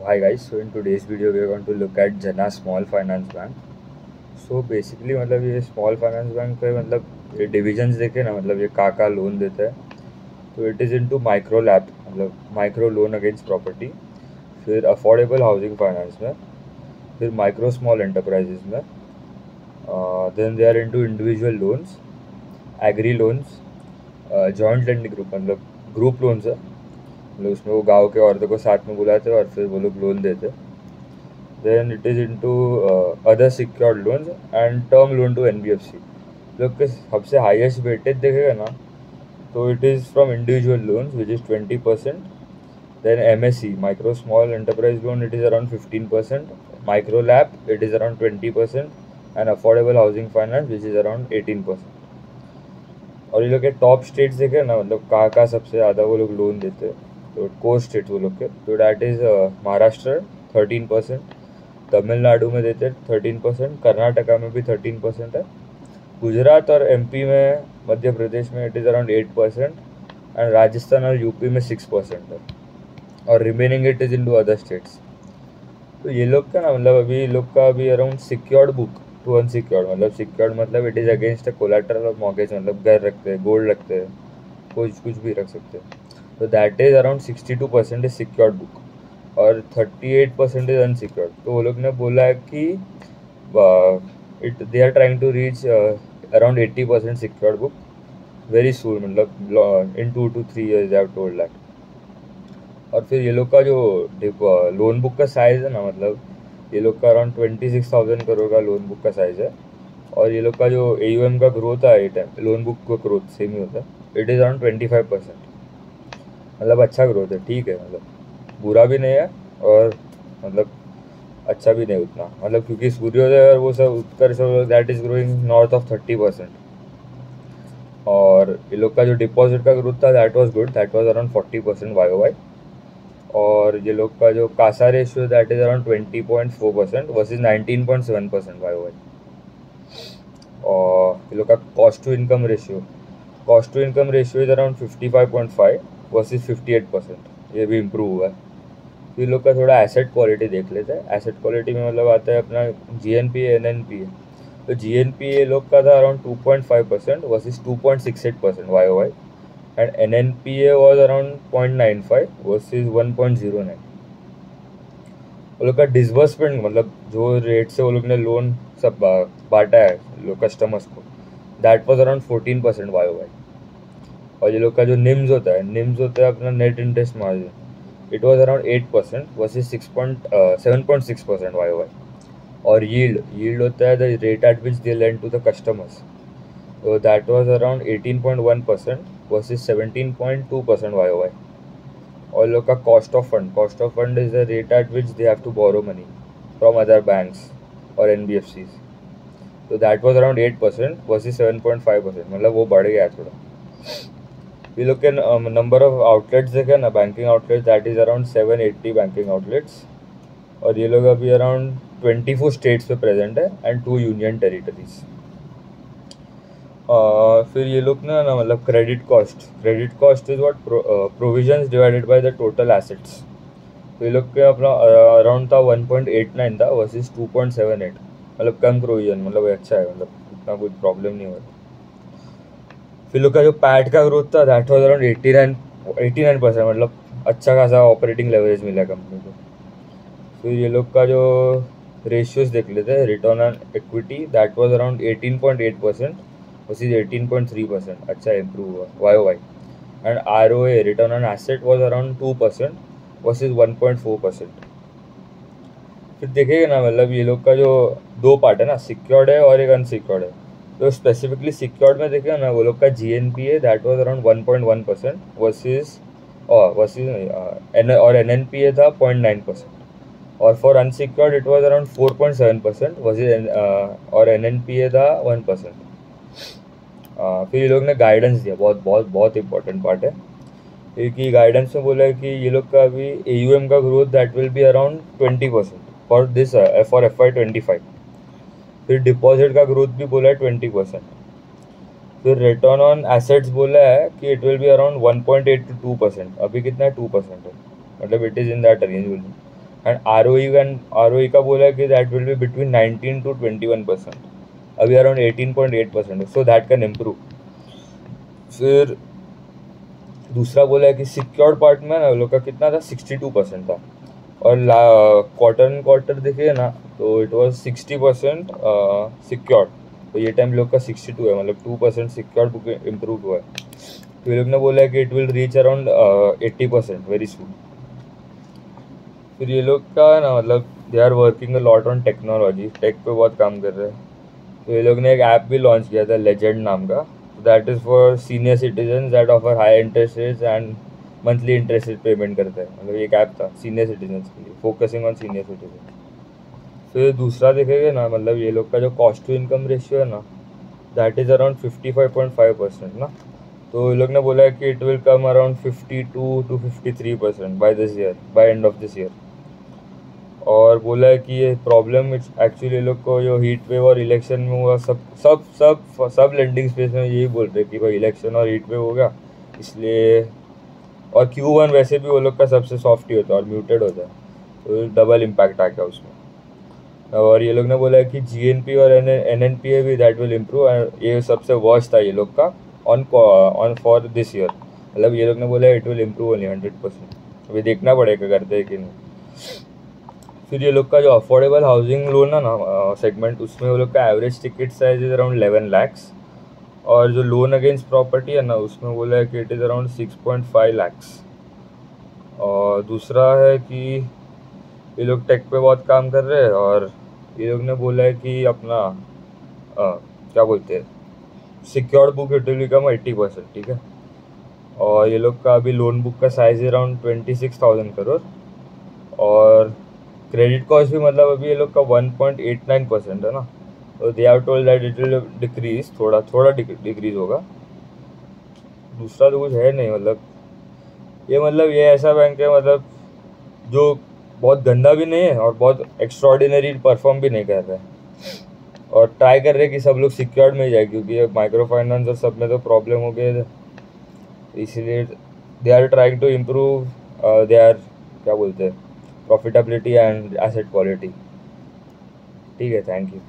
Hi guys, so in today's video we are going to look at Jana Small Finance Bank. So basically मतलब ये small finance bank पे मतलब ये divisions देखे ना, मतलब ये का लोन देता है. तो it is into micro lab, मतलब माइक्रो लोन अगेंस्ट प्रॉपर्टी, फिर अफोर्डेबल हाउसिंग फाइनेंस में, फिर माइक्रो स्मॉल एंटरप्राइजेज में, then they are into individual loans, agri loans, joint lending group, मतलब ग्रुप लोन्स है, मतलब उसमें वो गाँव के औरतों को साथ में बुलाते हैं और फिर वो लोग लोन देते हैं. Then it is into other secured loans and term loan to NBFC. लोग के सबसे हाईएस्ट वेटेज देखेगा ना, तो it is from individual loans which is 20%. Then MSE micro small enterprise loan, it is around 15%. Micro lab it is around 20%. And affordable housing finance which is around 18%. और ये लोग के टॉप स्टेट्स देखे ना, मतलब कहाँ सबसे ज़्यादा वो लोग लोन देते हैं, तो कोर स्टेट्स वो लोग के, तो डैट इज़ महाराष्ट्र 13%, तमिलनाडु में देते हैं 13%, कर्नाटका में भी 13% है, गुजरात और MP में, मध्य प्रदेश में it is around 8%, and Rajasthan और UP में 6% है, और remaining it is into other states. तो ये लोग का ना, मतलब अभी लोग का अभी around secured book to unsecured, मतलब सिक्योर्ड मतलब इट इज़ अगेंस्ट कोलेटरल और मॉर्गेज, मतलब घर रखते हैं, गोल्ड रखते हैं, कुछ भी रख सकते हैं. तो that is around 62% is secured book और 38% इज अनसिक्योर्ड. तो वो लोग ने बोला है कि they are trying to reach around 80% secured book very soon, मतलब in 2 to 3 years they have told that. और फिर ये लोग का जो लोन बुक का साइज़ है ना, मतलब ये लोग का अराउंड 26,000 करोड़ का लोन बुक का साइज़ है. और ये लोग का जो AUM का ग्रोथ है, ये टाइम लोन बुक का ग्रोथ सेम ही होता है, इट इज़ अराउंड 25%. मतलब अच्छा ग्रोथ है, ठीक है, मतलब बुरा भी नहीं है और मतलब अच्छा भी नहीं उतना, मतलब क्योंकि सूर्योदय और वो सब Utkarsh that is growing north of 30%. और ये लोग का जो डिपॉजिट का ग्रोथ था that was good, that was around 40% YOY. और ये लोग का जो CASA ratio that is around 20.4% versus 19.7% YOY. और ये लोग का cost to income ratio is around 55.5 versus 58%, ये भी इम्प्रूव हुआ है. तो ये लोग का थोड़ा एसेट क्वालिटी देख लेते हैं. एसेट क्वालिटी में मतलब आता है अपना GNPA NNPA. तो GNPA लोग का था around 2.5% versus 2.68% YOY, and NNPA was around 0.95 versus 1.09. वो लोग का डिसबर्समेंट, मतलब जो रेट से वो लोग ने लोन सब बांटा है लोग कस्टमर्स को, दैट वॉज अराउंड 14% YOY. और ये लोग का जो निम्स होता है अपना net interest margin, it was around 8% versus 7.6% YOY. और यील्ड होता है the rate at which they lend to the customers, तो that was around 18.1% versus 17.2% YOY. और लोग का cost of fund is the rate at which they have to borrow money from other banks और NBFCs, तो that was around 8% versus 7.5%, मतलब वो बढ़ गया है थोड़ा. We look at number of outlets देखे ना, banking outlets that is around 780 banking outlets. और ये लोग अभी अराउंड 24 स्टेट्स पे प्रेजेंट है एंड 2 यूनियन टेरिटरीज. फिर ये लोग ना मतलब credit cost is what provisions divided by the total assets. तो ये लोग के अपना अराउंड था 1.89 था वर्सेज 2.78, मतलब कम प्रोविजन, मतलब अच्छा है, मतलब इतना कुछ प्रॉब्लम नहीं हुआ. फिर लोग का जो पैट का ग्रोथ था दैट वाज अराउंड 89%, मतलब अच्छा खासा ऑपरेटिंग लेवरेज मिला कंपनी को. फिर ये लोग का जो रेशियोज देख लेते हैं. Return on equity that was around 18.8% versus 18.3%, अच्छा इम्प्रूव हुआ YOY. And ROA return on asset was around 2% versus 1.4%. फिर देखिएगा ना, मतलब ये लोग का जो दो पार्ट है ना, सिक्योर्ड है और एक अनसिक्योर्ड है. तो स्पेसिफिकली सिक्योर्ड में देखिएगा ना, वो लोग का GNPA that was around 1.1% versus और NNPA था 0.9%. और for unsecured it was around 4.7% versus और NNPA था 1%. फिर ये लोग ने गाइडेंस दिया, बहुत बहुत बहुत इंपॉर्टेंट पार्ट है, क्योंकि गाइडेंस में बोला है कि ये लोग का अभी AUM का growth that will be around 20% for this for FY25. फिर डिपॉजिट का ग्रोथ भी बोला है 20%. फिर रिटर्न ऑन एसेट्स बोला है कि it will be around 1.8 to 2%, अभी कितना है 2% है, मतलब it is in that range. And ROE का बोला है कि that will be between 19 to 21%, अभी अराउंड 18.8% है, सो दैट कैन इम्प्रूव। फिर दूसरा बोला है कि सिक्योर्ड पार्ट में ना लोग का कितना था, 62% था, और क्वार्टर एंड क्वार्टर देखिए ना तो इट वाज 60% सिक्योर्ड, तो ये टाइम लोग का 62 है, मतलब 2% सिक्योर्ड बुक इम्प्रूव हुआ है। तो ये लोग ने बोला है कि it will reach around 80% very soon. फिर ये लोग का ना मतलब they are working a lot on technology, tech पे बहुत काम कर रहे हैं। तो ये लोग ने एक ऐप भी लॉन्च किया था लेजेंड नाम का, that is for senior citizen that offer high interest rates and monthly interest rate payment करता है, मतलब एक ऐप था सीनियर सिटीजन्स के लिए, फोकसिंग ऑन सीनियर सिटीजन। फिर दूसरा देखेंगे ना, मतलब ये लोग का जो कॉस्ट टू इनकम रेशियो है ना, दैट इज़ अराउंड 55.5% ना। तो ये लोग ने बोला है कि it will come around 52 to 53% by this year, by end of this year. और बोला है कि ये प्रॉब्लम एक्चुअली लोग को जो हीट वेव और इलेक्शन में हुआ, सब सब सब सब लैंडिंग स्पेस में यही बोल रहे कि भाई इलेक्शन और हीट वेव हो गया इसलिए, और Q1 वैसे भी वो लोग का सबसे सॉफ्ट ही होता है और म्यूटेड होता है, तो डबल इम्पैक्ट आ गया उसमें। और ये लोग ने बोला है कि GNP और NNPA भी दैट विल इम्प्रूव, ये सबसे वर्स्ट था ये लोग का ऑन फॉर दिस ईयर, मतलब ये लोग ने बोला इट विल इम्प्रूव ओनली 100%, अभी देखना पड़ेगा करते हैं कि नहीं। फिर ये लोग का जो अफोर्डेबल हाउसिंग लोन है ना सेगमेंट, उसमें वो लोग का average ticket size is around 11 lakhs, और जो लोन अगेंस्ट प्रॉपर्टी है ना उसमें बोला है कि इट इज़ अराउंड 6.5 lakhs। और दूसरा है कि ये लोग टेक पे बहुत काम कर रहे हैं, और ये लोग ने बोला है कि अपना क्या बोलते हैं, secured book it will become 80%, ठीक है। और ये लोग का अभी लोन बुक का साइज अराउंड 26,000 करोड़, और क्रेडिट कॉस्ट भी मतलब अभी ये लोग का 1.89% है ना, तो दे have told that it will decrease, थोड़ा थोड़ा डिक्रीज होगा। दूसरा तो कुछ है नहीं, मतलब ये ऐसा बैंक है मतलब जो बहुत गंदा भी नहीं है और बहुत एक्स्ट्रॉर्डिनरी परफॉर्म भी नहीं कर रहा है, और ट्राई कर रहे हैं कि सब लोग सिक्योर्ड में जाए, क्योंकि माइक्रो फाइनेंस और सब में तो प्रॉब्लम हो गए थे, इसलिए they are trying to improve they are क्या बोलते हैं प्रॉफिटेबिलिटी एंड एसेट क्वालिटी। ठीक है, थैंक यू।